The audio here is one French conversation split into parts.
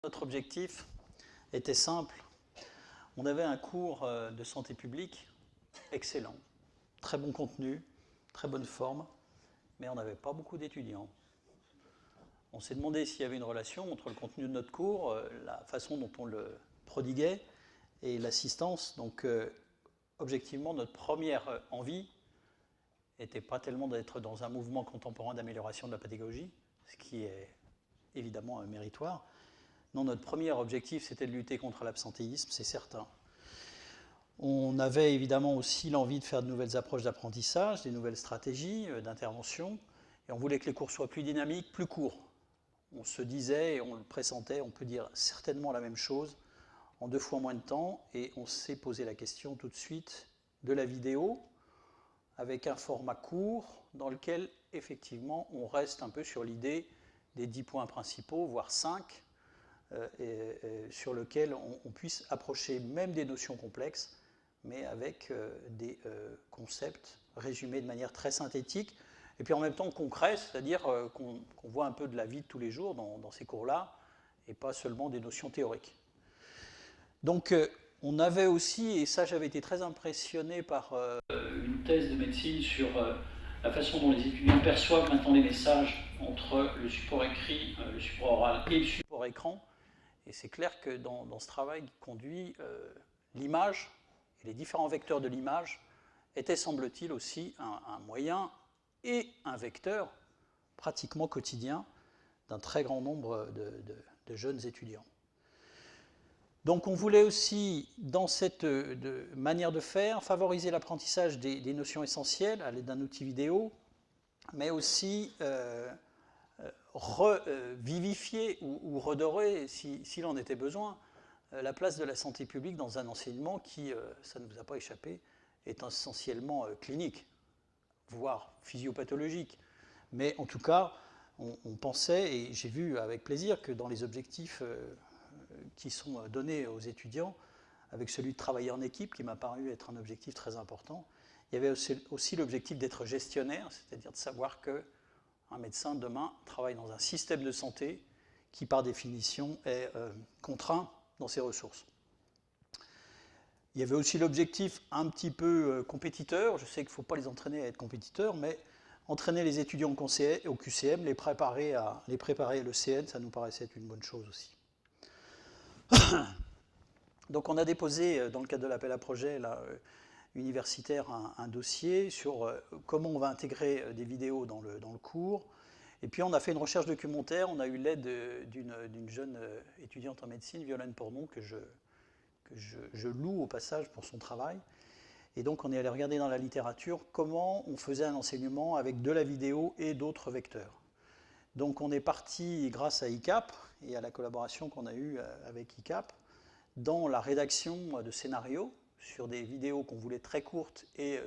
notre objectif était simple. On avait un cours de santé publique excellent, très bon contenu, très bonne forme, mais on n'avait pas beaucoup d'étudiants. On s'est demandé s'il y avait une relation entre le contenu de notre cours, la façon dont on le prodiguait et l'assistance. Donc, objectivement, notre première envie n'était pas tellement d'être dans un mouvement contemporain d'amélioration de la pédagogie, ce qui est évidemment méritoire. Non, notre premier objectif, c'était de lutter contre l'absentéisme, c'est certain. On avait évidemment aussi l'envie de faire de nouvelles approches d'apprentissage, des nouvelles stratégies d'intervention, et on voulait que les cours soient plus dynamiques, plus courts. On se disait, et on le pressentait, on peut dire certainement la même chose, en 2 fois moins de temps, et on s'est posé la question tout de suite de la vidéo, avec un format court, dans lequel, effectivement, on reste un peu sur l'idée des 10 points principaux, voire 5, sur lequel on puisse approcher même des notions complexes, mais avec des concepts résumés de manière très synthétique, et puis en même temps concret, c'est-à-dire qu'on voit un peu de la vie de tous les jours dans ces cours-là, et pas seulement des notions théoriques. Donc on avait aussi, et ça j'avais été très impressionné par une thèse de médecine sur la façon dont les étudiants perçoivent maintenant les messages entre le support écrit, le support oral et le support écran. Et c'est clair que dans ce travail qui conduit, l'image et les différents vecteurs de l'image étaient, semble-t-il, aussi un moyen et un vecteur pratiquement quotidien d'un très grand nombre de jeunes étudiants. Donc on voulait aussi, dans cette manière de faire, favoriser l'apprentissage des notions essentielles à l'aide d'un outil vidéo, mais aussi revivifier ou redorer, s'il en était besoin, la place de la santé publique dans un enseignement qui, ça ne vous a pas échappé, est essentiellement clinique, voire physiopathologique. Mais en tout cas, on pensait, et j'ai vu avec plaisir, que dans les objectifs qui sont donnés aux étudiants, avec celui de travailler en équipe, qui m'a paru être un objectif très important, il y avait aussi l'objectif d'être gestionnaire, c'est-à-dire de savoir qu'un médecin, demain, travaille dans un système de santé qui, par définition, est contraint dans ses ressources. Il y avait aussi l'objectif un petit peu compétiteur, je sais qu'il ne faut pas les entraîner à être compétiteurs, mais entraîner les étudiants au QCM, les préparer à l'ECN, ça nous paraissait être une bonne chose aussi. Donc on a déposé, dans le cadre de l'appel à projet là, universitaire, un dossier sur comment on va intégrer des vidéos dans le cours. Et puis on a fait une recherche documentaire, on a eu l'aide d'une jeune étudiante en médecine, Violaine Pornon, que je loue au passage pour son travail. Et donc on est allé regarder dans la littérature comment on faisait un enseignement avec de la vidéo et d'autres vecteurs. Donc on est parti, grâce à ICAP et à la collaboration qu'on a eue avec ICAP, dans la rédaction de scénarios sur des vidéos qu'on voulait très courtes et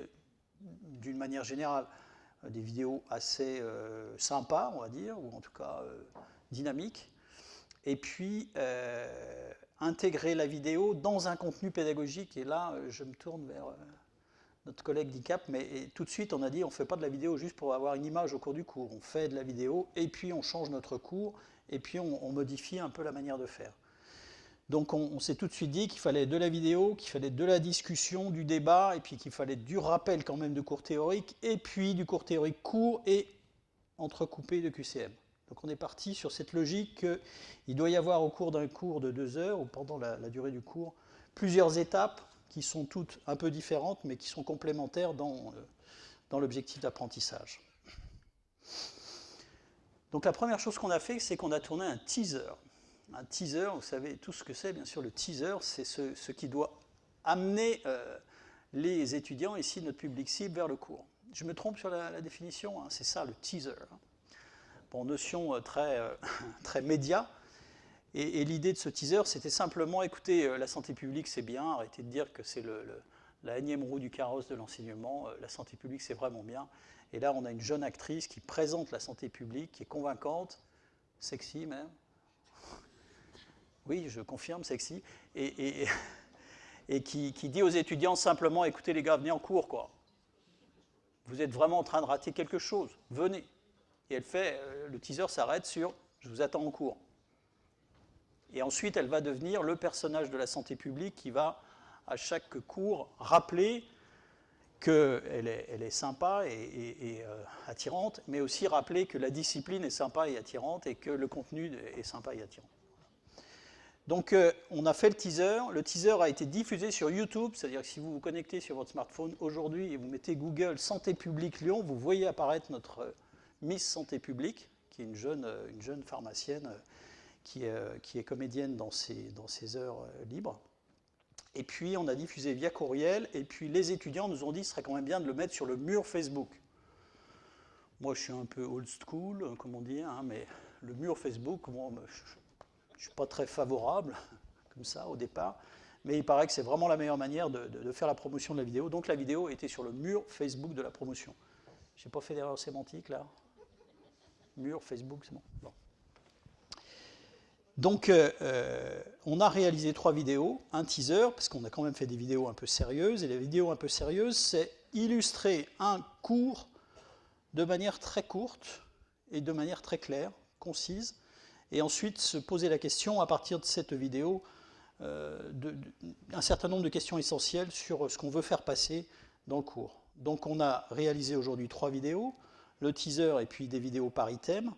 d'une manière générale des vidéos assez sympas, on va dire, ou en tout cas dynamiques, et puis intégrer la vidéo dans un contenu pédagogique. Et là, je me tourne vers notre collègue d'ICAP, mais tout de suite, on a dit on ne fait pas de la vidéo juste pour avoir une image au cours du cours. On fait de la vidéo, et puis on change notre cours, et puis on modifie un peu la manière de faire. Donc on s'est tout de suite dit qu'il fallait de la vidéo, qu'il fallait de la discussion, du débat, et puis qu'il fallait du rappel quand même de cours théoriques, et puis du cours théorique court et entrecoupé de QCM. Donc on est parti sur cette logique qu'il doit y avoir au cours d'un cours de 2 heures, ou pendant la durée du cours, plusieurs étapes qui sont toutes un peu différentes, mais qui sont complémentaires dans l'objectif d'apprentissage. Donc la première chose qu'on a fait, c'est qu'on a tourné un teaser. Un teaser, vous savez tout ce que c'est, bien sûr, le teaser, c'est ce qui doit amener les étudiants, ici notre public cible, vers le cours. Je me trompe sur la définition, hein, c'est ça le teaser. Bon, notion très média, et l'idée de ce teaser, c'était simplement, écoutez, la santé publique c'est bien, arrêtez de dire que c'est la énième roue du carrosse de l'enseignement, la santé publique c'est vraiment bien. Et là, on a une jeune actrice qui présente la santé publique, qui est convaincante, sexy même. Oui, je confirme, sexy, et qui dit aux étudiants simplement, écoutez les gars, venez en cours, quoi. Vous êtes vraiment en train de rater quelque chose, venez. Et elle fait, le teaser s'arrête sur, je vous attends en cours. Et ensuite, elle va devenir le personnage de la santé publique qui va, à chaque cours, rappeler qu'elle est sympa et attirante, mais aussi rappeler que la discipline est sympa et attirante et que le contenu est sympa et attirant. Donc on a fait le teaser. Le teaser a été diffusé sur YouTube, c'est-à-dire que si vous vous connectez sur votre smartphone aujourd'hui et vous mettez Google Santé publique Lyon, vous voyez apparaître notre Miss Santé publique, qui est une jeune pharmacienne qui est comédienne dans ses heures libres. Et puis on a diffusé via courriel, et puis les étudiants nous ont dit que ce serait quand même bien de le mettre sur le mur Facebook. Moi je suis un peu old school, comme on dit, hein, mais le mur Facebook, bon, je ne suis pas très favorable, comme ça, au départ, mais il paraît que c'est vraiment la meilleure manière de faire la promotion de la vidéo. Donc la vidéo était sur le mur Facebook de la promotion. Je n'ai pas fait d'erreur sémantique, là. Mur Facebook, c'est bon. Bon. Donc, on a réalisé 3 vidéos, un teaser, parce qu'on a quand même fait des vidéos un peu sérieuses, et les vidéos un peu sérieuses, c'est illustrer un cours de manière très courte et de manière très claire, concise, et ensuite se poser la question, à partir de cette vidéo, un certain nombre de questions essentielles sur ce qu'on veut faire passer dans le cours. Donc on a réalisé aujourd'hui 3 vidéos, le teaser et puis des vidéos par item,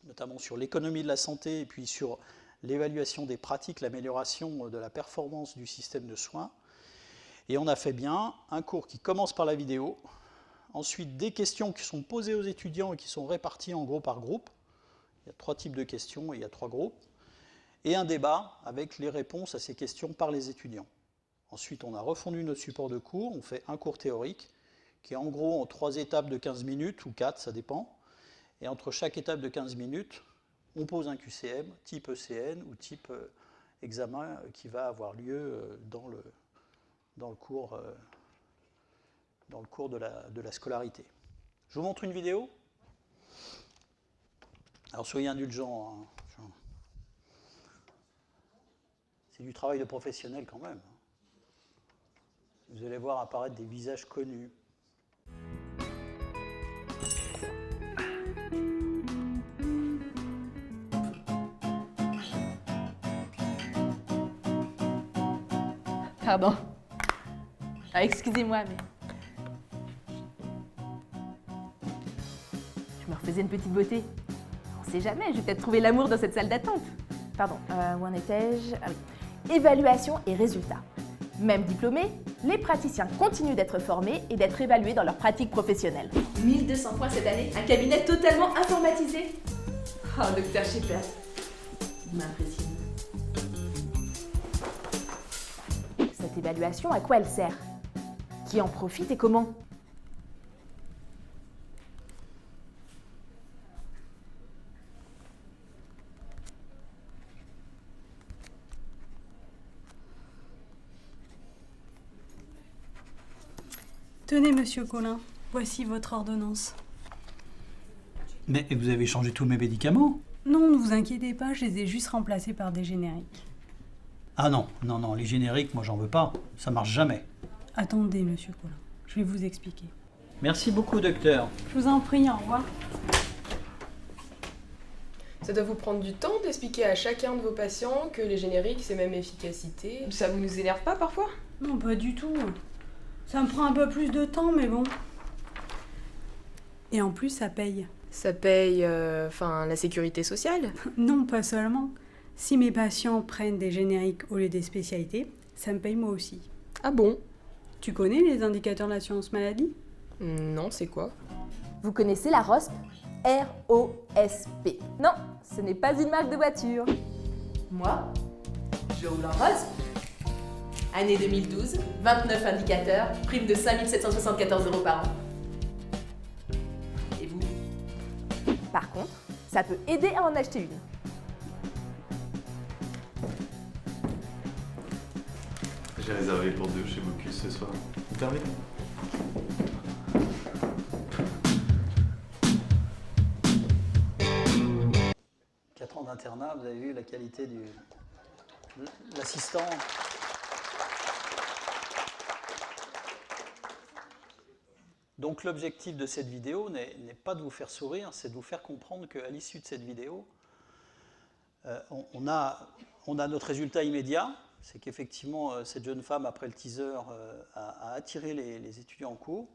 notamment sur l'économie de la santé et puis sur l'évaluation des pratiques, l'amélioration de la performance du système de soins. Et on a fait bien un cours qui commence par la vidéo, ensuite des questions qui sont posées aux étudiants et qui sont réparties en groupe par groupe. Il y a 3 types de questions et il y a 3 groupes. Et un débat avec les réponses à ces questions par les étudiants. Ensuite, on a refondu notre support de cours, on fait un cours théorique qui est en gros en 3 étapes de 15 minutes, ou 4, ça dépend. Et entre chaque étape de 15 minutes, on pose un QCM, type ECN ou type examen qui va avoir lieu dans le cours de la scolarité. Je vous montre une vidéo. Alors soyez indulgents. Hein. C'est du travail de professionnel quand même. Vous allez voir apparaître des visages connus. Pardon. Ah, excusez-moi, mais... Je me refaisais une petite beauté. On sait jamais, je vais peut-être trouver l'amour dans cette salle d'attente. Pardon, où en étais-je? Ah oui. Évaluation et résultats. Même diplômés, les praticiens continuent d'être formés et d'être évalués dans leur pratique professionnelle. 1200 points cette année, un cabinet totalement informatisé. Oh, docteur Schipper, il m'impressionne. Cette évaluation, à quoi elle sert? Qui en profite et comment? Tenez, monsieur Collin, voici votre ordonnance. Mais vous avez changé tous mes médicaments? Non, ne vous inquiétez pas, je les ai juste remplacés par des génériques. Ah non, les génériques, moi j'en veux pas, ça marche jamais. Attendez, monsieur Collin, je vais vous expliquer. Merci beaucoup, docteur. Je vous en prie, au revoir. Ça doit vous prendre du temps d'expliquer à chacun de vos patients que les génériques, c'est même efficacité. Ça vous nous énerve pas parfois? Non, pas du tout. Ça me prend un peu plus de temps, mais bon. Et en plus, ça paye. Ça paye, la sécurité sociale? Non, pas seulement. Si mes patients prennent des génériques au lieu des spécialités, ça me paye moi aussi. Ah bon? Tu connais les indicateurs de l'assurance maladie? Non, c'est quoi? Vous connaissez la ROSP? R-O-S-P. Non, ce n'est pas une marque de voiture. Moi, je roule en ROSP. Année 2012, 29 indicateurs, prime de 5 774 € par an. Et vous? Par contre, ça peut aider à en acheter une. J'ai réservé pour 2 chez Bocuse ce soir. Vous permettez? Quatre ans d'internat, vous avez vu la qualité de l'assistant. Donc l'objectif de cette vidéo n'est pas de vous faire sourire, c'est de vous faire comprendre qu'à l'issue de cette vidéo, on a notre résultat immédiat, c'est qu'effectivement, cette jeune femme, après le teaser, a attiré les étudiants en cours.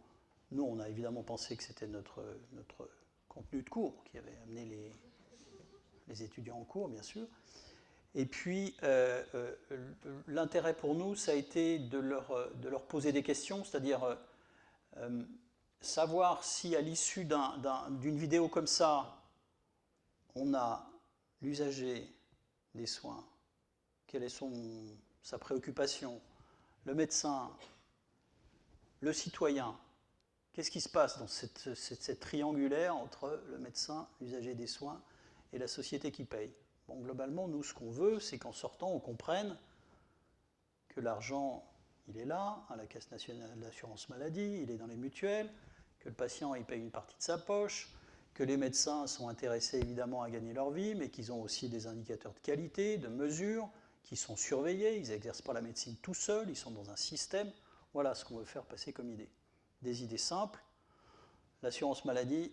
Nous, on a évidemment pensé que c'était notre contenu de cours qui avait amené les étudiants en cours, bien sûr. Et puis, l'intérêt pour nous, ça a été de leur poser des questions, c'est-à-dire savoir si à l'issue d'une vidéo comme ça, on a l'usager des soins, quelle est sa préoccupation, le médecin, le citoyen, qu'est-ce qui se passe dans cette triangulaire entre le médecin, l'usager des soins et la société qui paye. Bon, globalement, nous, ce qu'on veut, c'est qu'en sortant, on comprenne que l'argent, il est là, à la Caisse nationale d'assurance maladie, il est dans les mutuelles, que le patient, il paye une partie de sa poche, que les médecins sont intéressés évidemment à gagner leur vie, mais qu'ils ont aussi des indicateurs de qualité, de mesure, qui sont surveillés, ils n'exercent pas la médecine tout seuls, ils sont dans un système. Voilà ce qu'on veut faire passer comme idée. Des idées simples, l'assurance maladie,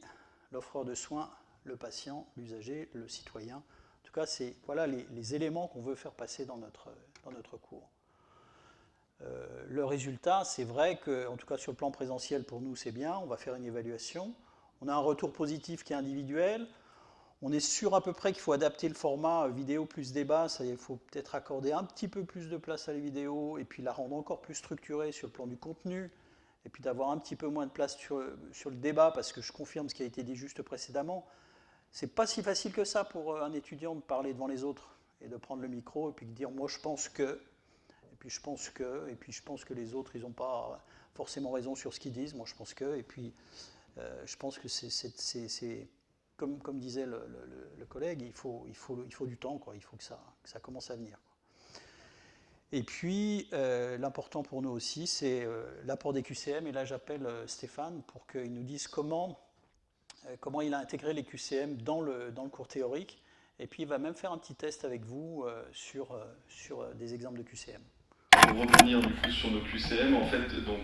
l'offreur de soins, le patient, l'usager, le citoyen. En tout cas, c'est voilà les éléments qu'on veut faire passer dans notre cours. Le résultat, c'est vrai que, en tout cas sur le plan présentiel, pour nous, c'est bien. On va faire une évaluation. On a un retour positif qui est individuel. On est sûr à peu près qu'il faut adapter le format vidéo plus débat. Il faut peut-être accorder un petit peu plus de place à la vidéo et puis la rendre encore plus structurée sur le plan du contenu. Et puis d'avoir un petit peu moins de place sur le débat, parce que je confirme ce qui a été dit juste précédemment. C'est pas si facile que ça pour un étudiant de parler devant les autres et de prendre le micro et puis de dire « moi je pense que », et puis je pense que, et puis je pense que les autres ils n'ont pas forcément raison sur ce qu'ils disent, moi je pense que, et puis je pense que c'est comme disait le collègue, il faut du temps, quoi. Il faut que ça commence à venir. Et puis, l'important pour nous aussi, c'est l'apport des QCM. Et là, j'appelle Stéphane pour qu'il nous dise comment il a intégré les QCM dans le cours théorique. Et puis, il va même faire un petit test avec vous sur des exemples de QCM. Pour revenir du coup sur nos QCM, en fait, donc,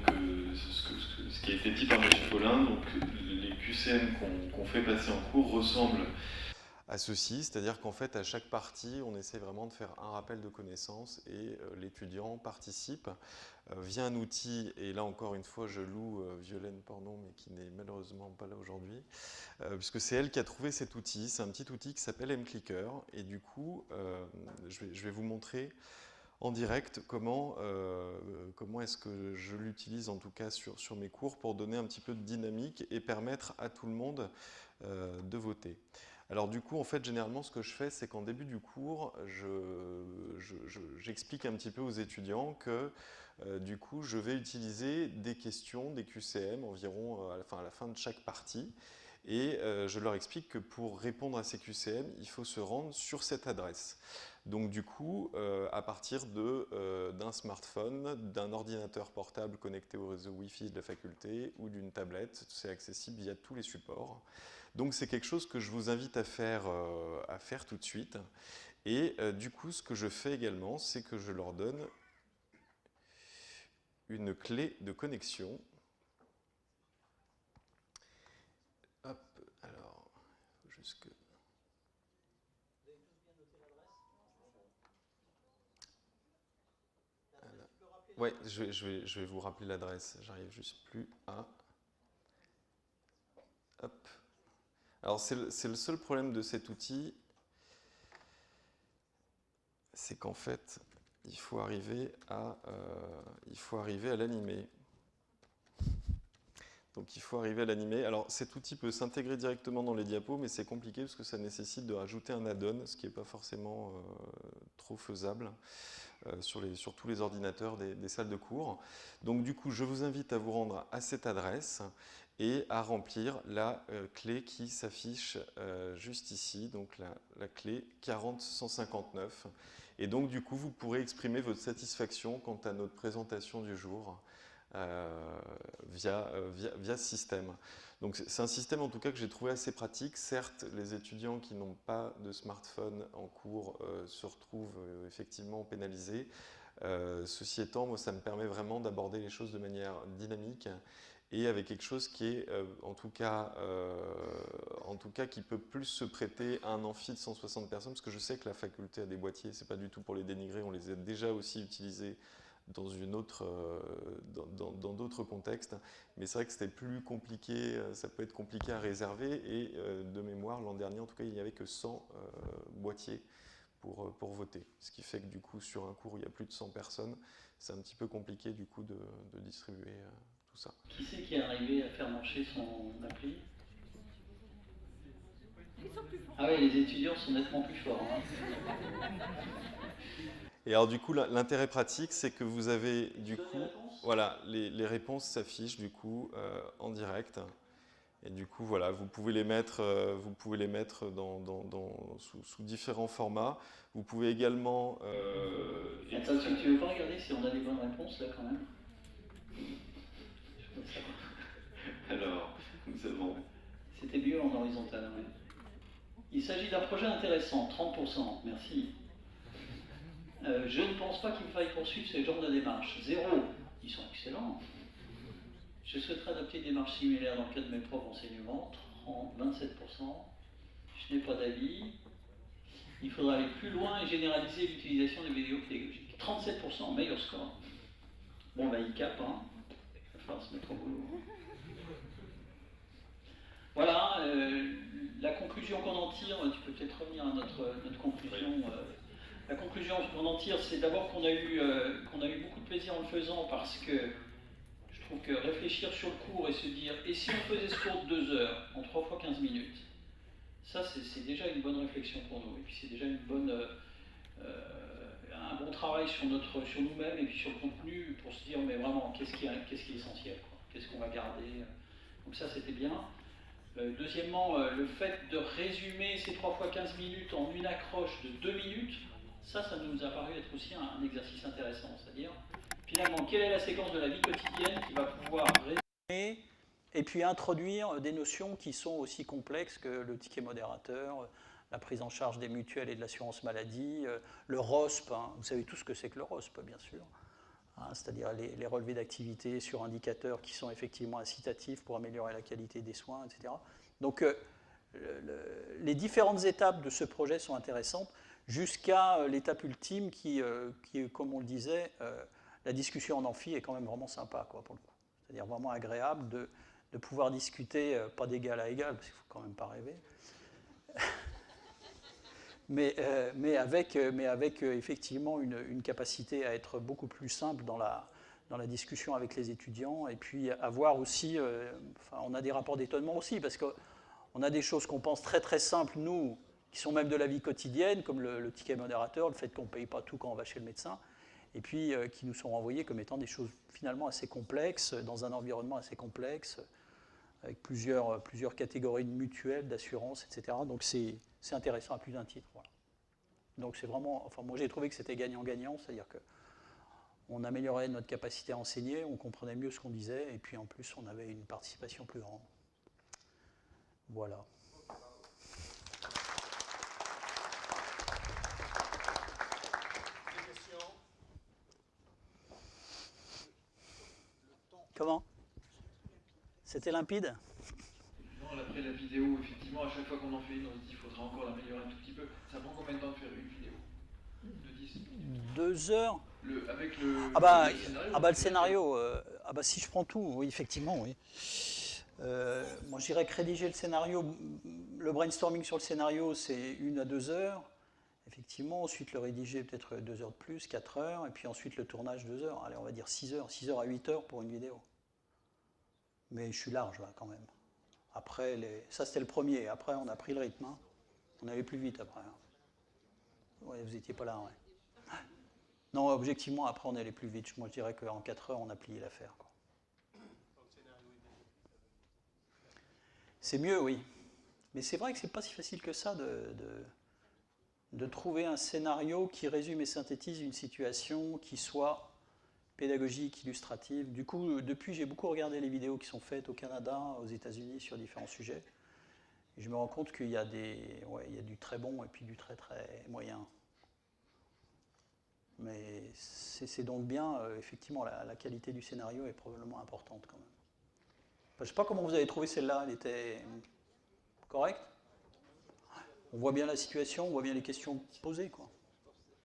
ce qui a été dit par M. Paulin, donc, les QCM qu'on fait passer en cours ressemblent à ceci, c'est-à-dire qu'en fait, à chaque partie, on essaie vraiment de faire un rappel de connaissances et l'étudiant participe via un outil, et là encore une fois, je loue Violaine Pornon, mais qui n'est malheureusement pas là aujourd'hui, puisque c'est elle qui a trouvé cet outil. C'est un petit outil qui s'appelle mClicker, et du coup, je vais vous montrer en direct comment est-ce que je l'utilise en tout cas sur mes cours pour donner un petit peu de dynamique et permettre à tout le monde de voter. Alors du coup, en fait, généralement, ce que je fais, c'est qu'en début du cours, j'explique un petit peu aux étudiants que du coup, je vais utiliser des questions, des QCM environ à la fin de chaque partie. Et je leur explique que pour répondre à ces QCM, il faut se rendre sur cette adresse. Donc du coup, à partir d'un smartphone, d'un ordinateur portable connecté au réseau Wi-Fi de la faculté ou d'une tablette, c'est accessible via tous les supports. Donc c'est quelque chose que je vous invite à faire tout de suite. Et du coup, ce que je fais également, c'est que je leur donne une clé de connexion. Hop, alors, jusque... Oui, je vais vous rappeler l'adresse, j'arrive juste plus à... Hop. Alors c'est le seul problème de cet outil, c'est qu'en fait, il faut arriver à l'animer. Donc il faut arriver à l'animer. Alors cet outil peut s'intégrer directement dans les diapos, mais c'est compliqué parce que ça nécessite de rajouter un add-on, ce qui n'est pas forcément trop faisable sur tous les ordinateurs des salles de cours. Donc du coup, je vous invite à vous rendre à cette adresse et à remplir la clé qui s'affiche juste ici, donc la clé 40159. Et donc du coup, vous pourrez exprimer votre satisfaction quant à notre présentation du jour via ce système. Donc c'est un système en tout cas que j'ai trouvé assez pratique. Certes, les étudiants qui n'ont pas de smartphone en cours se retrouvent effectivement pénalisés. Ceci étant, moi ça me permet vraiment d'aborder les choses de manière dynamique et avec quelque chose qui est, en tout cas, qui peut plus se prêter à un amphi de 160 personnes, parce que je sais que la faculté a des boîtiers, c'est pas du tout pour les dénigrer, on les a déjà aussi utilisés dans d'autres contextes, mais c'est vrai que c'était plus compliqué, ça peut être compliqué à réserver, et de mémoire, l'an dernier, en tout cas, il n'y avait que 100 boîtiers pour voter, ce qui fait que du coup, sur un cours où il y a plus de 100 personnes, c'est un petit peu compliqué du coup de distribuer tout ça. Qui c'est qui est arrivé à faire marcher son appli? Ah oui, les étudiants sont nettement plus forts. Hein. Et alors du coup, l'intérêt pratique, c'est que vous avez du coup, voilà, les réponses s'affichent du coup en direct. Et du coup, voilà, vous pouvez les mettre sous différents formats. Vous pouvez également... Attends, tu veux pas regarder si on a des bonnes réponses là quand même? Alors, nous avons... C'était mieux en horizontal, oui. Il s'agit d'un projet intéressant, 30%, merci. Je ne pense pas qu'il faille poursuivre ce genre de démarche. 0, ils sont excellents. Je souhaiterais adopter une démarche similaire dans le cadre de mes propres enseignements, 27%. Je n'ai pas d'avis. Il faudra aller plus loin et généraliser l'utilisation des vidéos pédagogiques. 37%, meilleur score. Bon, ben, il capent, hein. Il va falloir se mettre au boulot. Voilà, la conclusion qu'on en tire, tu peux peut-être revenir à notre conclusion. La conclusion qu'on en tire, c'est d'abord qu'on a eu beaucoup de plaisir en le faisant, parce que je trouve que réfléchir sur le cours et se dire, et si on faisait ce cours de 2 heures, en 3 fois 15 minutes, ça c'est déjà une bonne réflexion pour nous, et puis c'est déjà un bon travail sur nous-mêmes, et puis sur le contenu, pour se dire, mais vraiment, qu'est-ce qui est essentiel, qu'est-ce qu'on va garder. Donc ça, c'était bien. Deuxièmement, le fait de résumer ces 3 fois 15 minutes en une accroche de 2 minutes, ça nous a paru être aussi un exercice intéressant. C'est-à-dire, finalement, quelle est la séquence de la vie quotidienne qui va pouvoir résumer et puis introduire des notions qui sont aussi complexes que le ticket modérateur, la prise en charge des mutuelles et de l'assurance maladie, le ROSP, hein, vous savez tout ce que c'est que le ROSP, bien sûr. C'est-à-dire les relevés d'activité sur indicateurs qui sont effectivement incitatifs pour améliorer la qualité des soins, etc. Donc les différentes étapes de ce projet sont intéressantes, jusqu'à l'étape ultime qui, comme on le disait, la discussion en amphi est quand même vraiment sympa, pour le coup. C'est-à-dire vraiment agréable de pouvoir discuter, pas d'égal à égal, parce qu'il ne faut quand même pas rêver, mais avec effectivement une capacité à être beaucoup plus simple dans la discussion avec les étudiants, et puis avoir aussi, on a des rapports d'étonnement aussi, parce qu'on a des choses qu'on pense très très simples, nous, qui sont même de la vie quotidienne, comme le ticket modérateur, le fait qu'on ne paye pas tout quand on va chez le médecin, et puis qui nous sont renvoyés comme étant des choses finalement assez complexes, dans un environnement assez complexe, avec plusieurs catégories de mutuelles, d'assurances, etc. Donc c'est intéressant à plus d'un titre. Voilà. Donc c'est vraiment, moi j'ai trouvé que c'était gagnant-gagnant, c'est-à-dire qu'on améliorait notre capacité à enseigner, on comprenait mieux ce qu'on disait, et puis en plus on avait une participation plus grande. Voilà. Comment? C'était limpide? Non, après la vidéo, effectivement, à chaque fois qu'on en fait une, on se dit qu'il faudra encore l'améliorer un tout petit peu. Ça prend combien de temps de faire une vidéo? De 10 minutes. 2 heures? Avec le scénario, le scénario, si je prends tout, oui, effectivement, oui. Moi, je dirais que rédiger le scénario, le brainstorming sur le scénario, c'est 1 à 2 heures. Effectivement, ensuite le rédiger peut-être 2 heures de plus, 4 heures, et puis ensuite le tournage 2 heures. Allez, on va dire 6 heures à 8 heures pour une vidéo. Mais je suis large là quand même. Après, ça c'était le premier, après on a pris le rythme. Hein. On allait plus vite après. Hein. Ouais, vous n'étiez pas là, ouais. Non, objectivement, après on allait plus vite. Moi je dirais qu'en 4 heures on a plié l'affaire. C'est mieux, oui. Mais c'est vrai que c'est pas si facile que ça de trouver un scénario qui résume et synthétise une situation qui soit pédagogique, illustrative. Du coup, depuis, j'ai beaucoup regardé les vidéos qui sont faites au Canada, aux États-Unis sur différents sujets. Et je me rends compte qu'il y a il y a du très bon et puis du très très moyen. Mais c'est donc bien, effectivement, la qualité du scénario est probablement importante quand même. Je ne sais pas comment vous avez trouvé celle-là, elle était correcte? On voit bien la situation, on voit bien les questions posées, quoi.